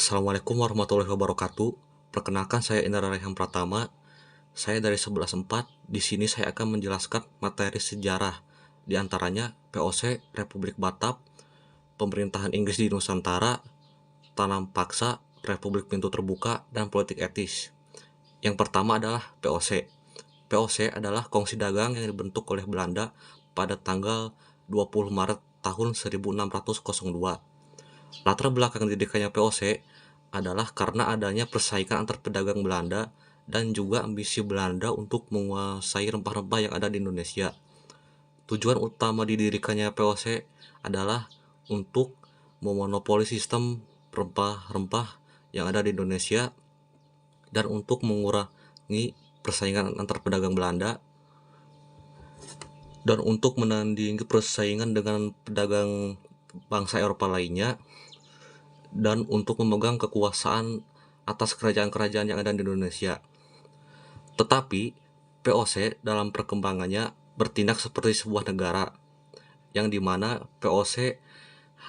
Assalamualaikum warahmatullahi wabarakatuh. Perkenalkan saya Indra Rayhan Pratama. Saya dari 11.4. Di sini saya akan menjelaskan materi sejarah, di antaranya POC, Republik Batak, pemerintahan Inggris di Nusantara, tanam paksa, Republik Pintu Terbuka, dan politik etis. Yang pertama adalah POC. POC adalah kongsi dagang yang dibentuk oleh Belanda pada tanggal 20 Maret tahun 1602. Latar belakang didirikannya POC adalah karena adanya persaingan antar pedagang Belanda dan juga ambisi Belanda untuk menguasai rempah-rempah yang ada di Indonesia. Tujuan utama didirikannya POC adalah untuk memonopoli sistem rempah-rempah yang ada di Indonesia dan untuk mengurangi persaingan antar pedagang Belanda dan untuk menandingi persaingan dengan pedagang bangsa Eropa lainnya, dan untuk memegang kekuasaan atas kerajaan-kerajaan yang ada di Indonesia. Tetapi POC dalam perkembangannya bertindak seperti sebuah negara, yang dimana POC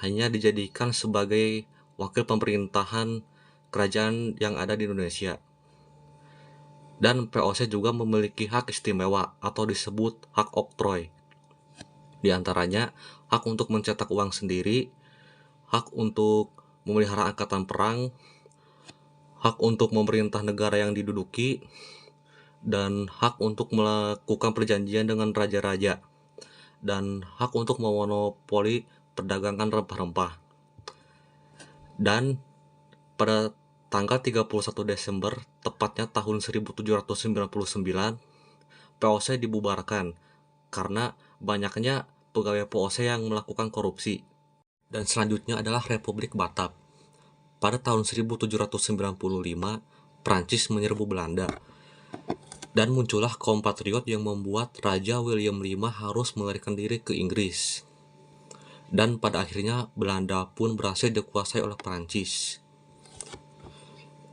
hanya dijadikan sebagai wakil pemerintahan kerajaan yang ada di Indonesia. Dan POC juga memiliki hak istimewa atau disebut hak oktroy. Di antaranya hak untuk mencetak uang sendiri, hak untuk memelihara angkatan perang, hak untuk memerintah negara yang diduduki, dan hak untuk melakukan perjanjian dengan raja-raja, dan hak untuk memonopoli perdagangan rempah-rempah. Dan pada tanggal 31 Desember, tepatnya tahun 1799, POC dibubarkan karena banyaknya pegawai POC yang melakukan korupsi. Dan selanjutnya adalah Republik Batak. Pada tahun 1795, Prancis menyerbu Belanda, dan muncullah kaum patriot yang membuat Raja William V harus melarikan diri ke Inggris. Dan pada akhirnya Belanda pun berhasil dikuasai oleh Prancis.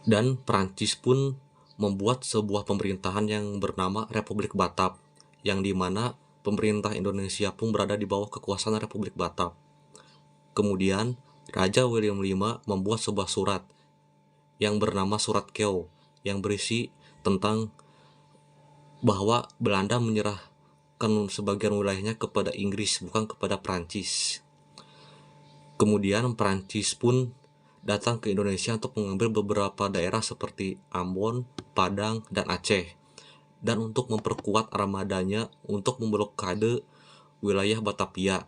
Dan Prancis pun membuat sebuah pemerintahan yang bernama Republik Batak, yang dimana pemerintah Indonesia pun berada di bawah kekuasaan Republik Batak. Kemudian Raja William V membuat sebuah surat yang bernama Surat Kew, yang berisi tentang bahwa Belanda menyerahkan sebagian wilayahnya kepada Inggris, bukan kepada Prancis. Kemudian Prancis pun datang ke Indonesia untuk mengambil beberapa daerah seperti Ambon, Padang, dan Aceh, dan untuk memperkuat armadanya untuk memblokade wilayah Batavia.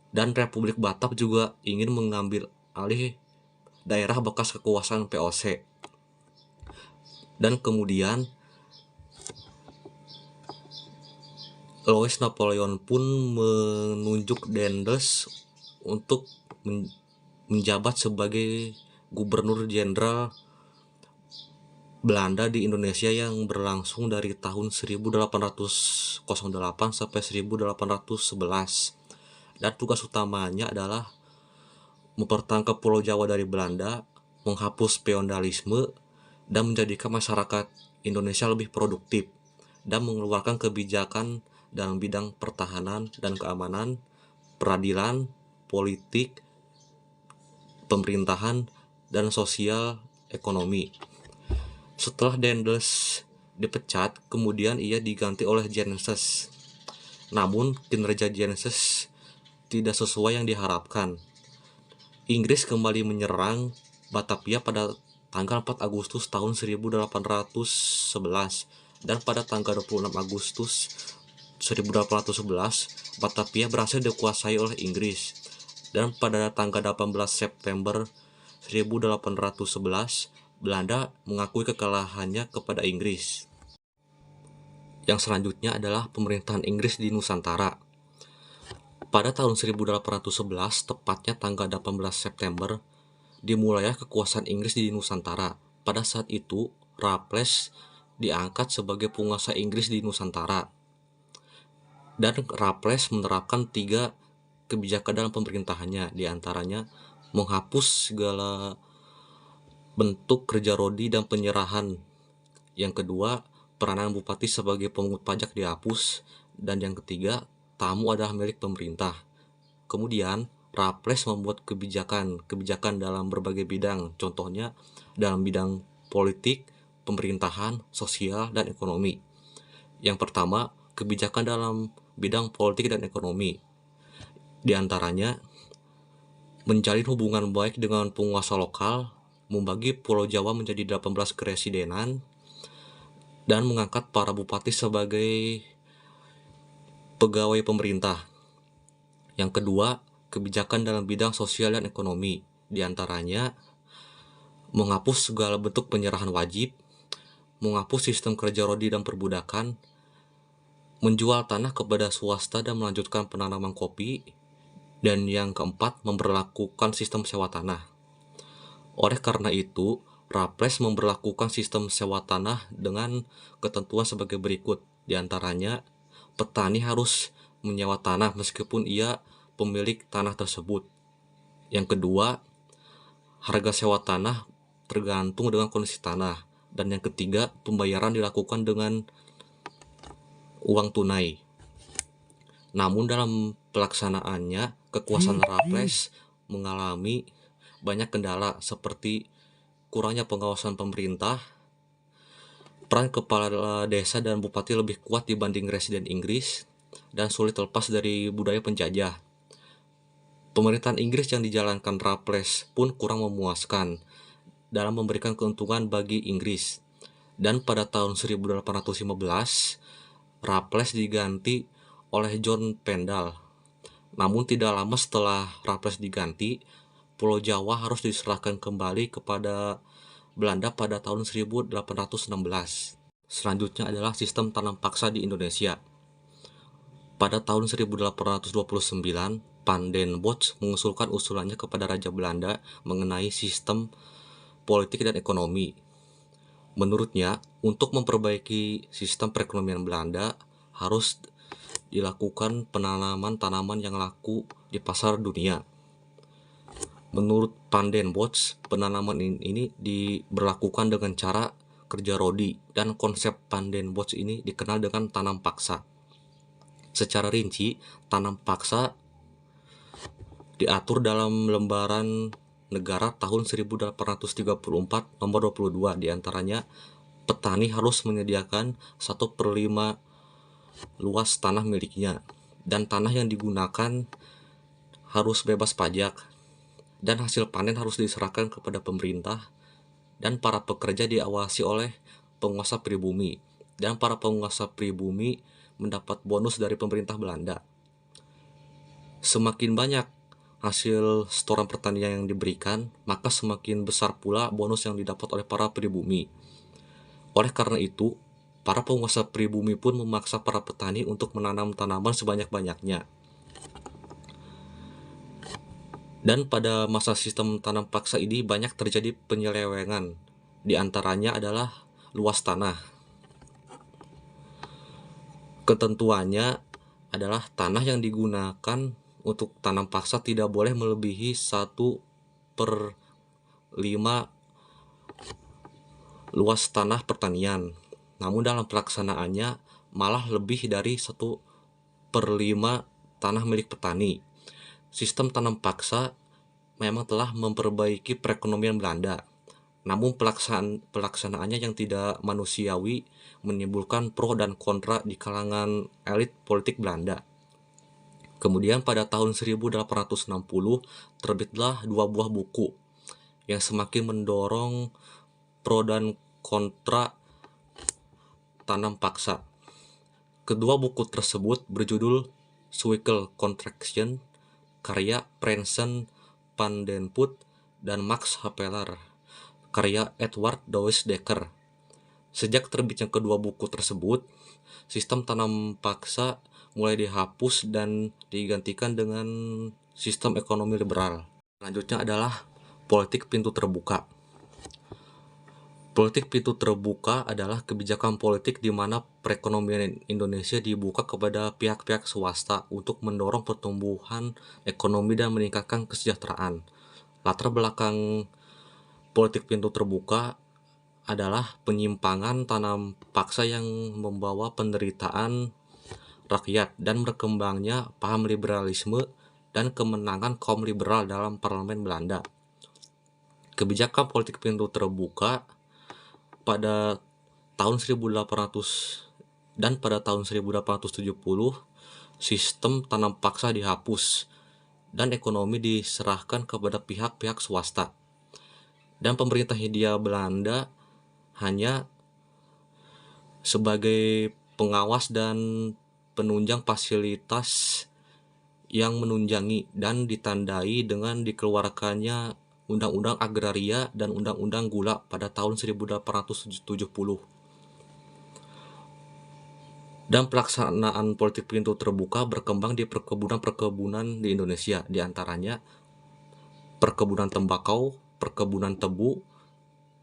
Dan Republik Batak juga ingin mengambil alih daerah bekas kekuasaan POC. Dan kemudian Louis Napoleon pun menunjuk Daendels untuk menjabat sebagai gubernur jenderal Belanda di Indonesia yang berlangsung dari tahun 1808 sampai 1811. Dan tugas utamanya adalah mempertahankan Pulau Jawa dari Belanda, menghapus feodalisme, dan menjadikan masyarakat Indonesia lebih produktif, dan mengeluarkan kebijakan dalam bidang pertahanan dan keamanan, peradilan, politik, pemerintahan, dan sosial ekonomi. Setelah Daendels dipecat, kemudian ia diganti oleh Jenses. Namun kinerja Jenses tidak sesuai yang diharapkan. Inggris kembali menyerang Batavia pada tanggal 4 Agustus tahun 1811, dan pada tanggal 26 Agustus 1811 Batavia berhasil dikuasai oleh Inggris, dan pada tanggal 18 September 1811 Belanda mengakui kekalahannya kepada Inggris. Yang selanjutnya adalah pemerintahan Inggris di Nusantara. Pada tahun 1811, tepatnya tanggal 18 September, dimulailah kekuasaan Inggris di Nusantara. Pada saat itu, Raffles diangkat sebagai penguasa Inggris di Nusantara. Dan Raffles menerapkan 3 kebijakan dalam pemerintahannya, diantaranya menghapus segala bentuk kerja rodi dan penyerahan. Yang kedua, peranan bupati sebagai pemungut pajak dihapus. Dan yang ketiga, tamu adalah milik pemerintah. Kemudian Raffles membuat kebijakan dalam berbagai bidang, contohnya dalam bidang politik, pemerintahan, sosial, dan ekonomi. Yang pertama, kebijakan dalam bidang politik dan ekonomi. Di antaranya, menjalin hubungan baik dengan penguasa lokal, membagi Pulau Jawa menjadi 18 keresidenan, dan mengangkat para bupati sebagai pegawai pemerintah. Yang kedua, kebijakan dalam bidang sosial dan ekonomi. Di antaranya, menghapus segala bentuk penyerahan wajib, menghapus sistem kerja rodi dan perbudakan, menjual tanah kepada swasta dan melanjutkan penanaman kopi, dan yang keempat, memberlakukan sistem sewa tanah. Oleh karena itu, Raffles memberlakukan sistem sewa tanah dengan ketentuan sebagai berikut. Di antaranya, petani harus menyewa tanah meskipun ia pemilik tanah tersebut. Yang kedua, harga sewa tanah tergantung dengan kondisi tanah. Dan yang ketiga, pembayaran dilakukan dengan uang tunai. Namun dalam pelaksanaannya, kekuasaan Raffles mengalami banyak kendala seperti kurangnya pengawasan pemerintah, peran kepala desa dan bupati lebih kuat dibanding residen Inggris, dan sulit lepas dari budaya penjajah. Pemerintahan Inggris yang dijalankan Raffles pun kurang memuaskan dalam memberikan keuntungan bagi Inggris. Dan pada tahun 1815, Raffles diganti oleh John Pendle. Namun tidak lama setelah Raffles diganti, Pulau Jawa harus diserahkan kembali kepada Belanda pada tahun 1816. Selanjutnya adalah sistem tanam paksa di Indonesia. Pada tahun 1829, Van den Bosch mengusulkan usulannya kepada Raja Belanda mengenai sistem politik dan ekonomi. Menurutnya, untuk memperbaiki sistem perekonomian Belanda, harus dilakukan penanaman tanaman yang laku di pasar dunia. Menurut Van den Bosch, penanaman ini diberlakukan dengan cara kerja rodi, dan konsep Van den Bosch ini dikenal dengan tanam paksa. Secara rinci, tanam paksa diatur dalam lembaran negara tahun 1834 nomor 22. Di antaranya, petani harus menyediakan 1/5 luas tanah miliknya, dan tanah yang digunakan harus bebas pajak, dan hasil panen harus diserahkan kepada pemerintah, dan para pekerja diawasi oleh penguasa pribumi, dan para penguasa pribumi mendapat bonus dari pemerintah Belanda. Semakin banyak hasil setoran pertanian yang diberikan, maka semakin besar pula bonus yang didapat oleh para pribumi. Oleh karena itu, para penguasa pribumi pun memaksa para petani untuk menanam tanaman sebanyak-banyaknya. Dan pada masa sistem tanam paksa ini banyak terjadi penyelewengan. Di antaranya adalah luas tanah. Ketentuannya adalah tanah yang digunakan untuk tanam paksa tidak boleh melebihi 1/5 luas tanah pertanian. Namun dalam pelaksanaannya malah lebih dari 1/5 tanah milik petani. Sistem tanam paksa memang telah memperbaiki perekonomian Belanda. Namun pelaksanaannya yang tidak manusiawi menimbulkan pro dan kontra di kalangan elit politik Belanda. Kemudian pada tahun 1860 terbitlah 2 buah buku yang semakin mendorong pro dan kontra tanam paksa. Kedua buku tersebut berjudul Social Contraction, karya Prensen van den Put dan Max Havelaar, karya Edward Douwes Dekker. Sejak terbitnya kedua buku tersebut, sistem tanam paksa mulai dihapus dan digantikan dengan sistem ekonomi liberal. Selanjutnya adalah politik pintu terbuka. Politik pintu terbuka adalah kebijakan politik di mana perekonomian Indonesia dibuka kepada pihak-pihak swasta untuk mendorong pertumbuhan ekonomi dan meningkatkan kesejahteraan. Latar belakang politik pintu terbuka adalah penyimpangan tanam paksa yang membawa penderitaan rakyat dan berkembangnya paham liberalisme dan kemenangan kaum liberal dalam parlemen Belanda. Kebijakan politik pintu terbuka pada tahun 1800 dan pada tahun 1870 sistem tanam paksa dihapus dan ekonomi diserahkan kepada pihak-pihak swasta. Dan pemerintah Hindia Belanda hanya sebagai pengawas dan penunjang fasilitas yang menunjangi dan ditandai dengan dikeluarkannya Undang-Undang Agraria dan Undang-Undang Gula pada tahun 1870. Dan pelaksanaan politik pintu terbuka berkembang di perkebunan-perkebunan di Indonesia, diantaranya perkebunan tembakau, perkebunan tebu,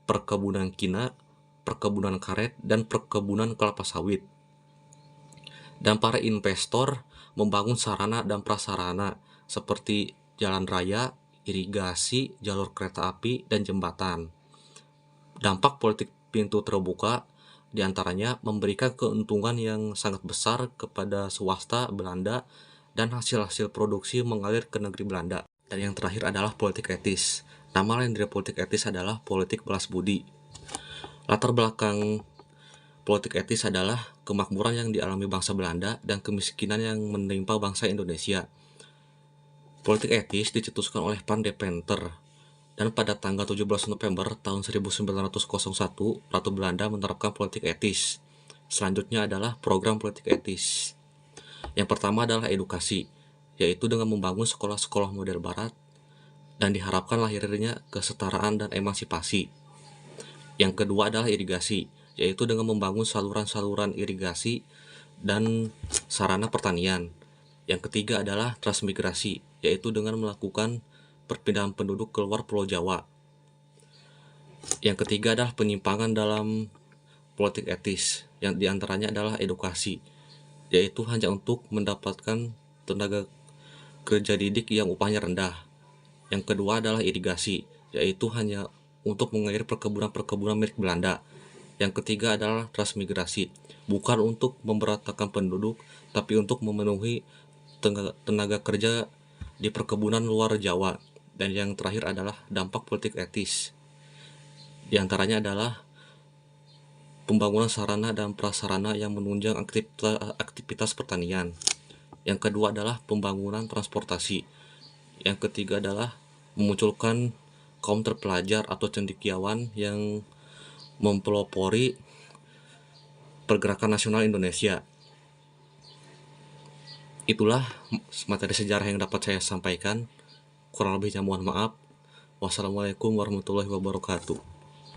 perkebunan kina, perkebunan karet, dan perkebunan kelapa sawit. Dan para investor membangun sarana dan prasarana seperti jalan raya, irigasi, jalur kereta api, dan jembatan. Dampak politik pintu terbuka diantaranya memberikan keuntungan yang sangat besar kepada swasta Belanda dan hasil-hasil produksi mengalir ke negeri Belanda. Dan yang terakhir adalah politik etis. Nama lain dari politik etis adalah politik balas budi. Latar belakang politik etis adalah kemakmuran yang dialami bangsa Belanda dan kemiskinan yang menimpa bangsa Indonesia. Politik etis dicetuskan oleh Van de Venter, dan pada tanggal 17 November tahun 1901, Ratu Belanda menerapkan politik etis. Selanjutnya adalah program politik etis. Yang pertama adalah edukasi, yaitu dengan membangun sekolah-sekolah model barat dan diharapkan lahirnya kesetaraan dan emansipasi. Yang kedua adalah irigasi, yaitu dengan membangun saluran-saluran irigasi dan sarana pertanian. Yang ketiga adalah transmigrasi, yaitu dengan melakukan perpindahan penduduk keluar Pulau Jawa. Yang ketiga adalah penyimpangan dalam politik etis, yang diantaranya adalah edukasi, yaitu hanya untuk mendapatkan tenaga kerja didik yang upahnya rendah. Yang kedua adalah irigasi, yaitu hanya untuk mengairi perkebunan-perkebunan milik Belanda. Yang ketiga adalah transmigrasi, bukan untuk memberatakan penduduk, tapi untuk memenuhi tenaga kerja di perkebunan luar Jawa. Dan yang terakhir adalah dampak politik etis. Di antaranya adalah pembangunan sarana dan prasarana yang menunjang aktivitas pertanian. Yang kedua adalah pembangunan transportasi. Yang ketiga adalah memunculkan kaum terpelajar atau cendekiawan yang mempelopori pergerakan nasional Indonesia. Itulah materi sejarah yang dapat saya sampaikan. Kurang lebihnya mohon maaf. Wassalamualaikum warahmatullahi wabarakatuh.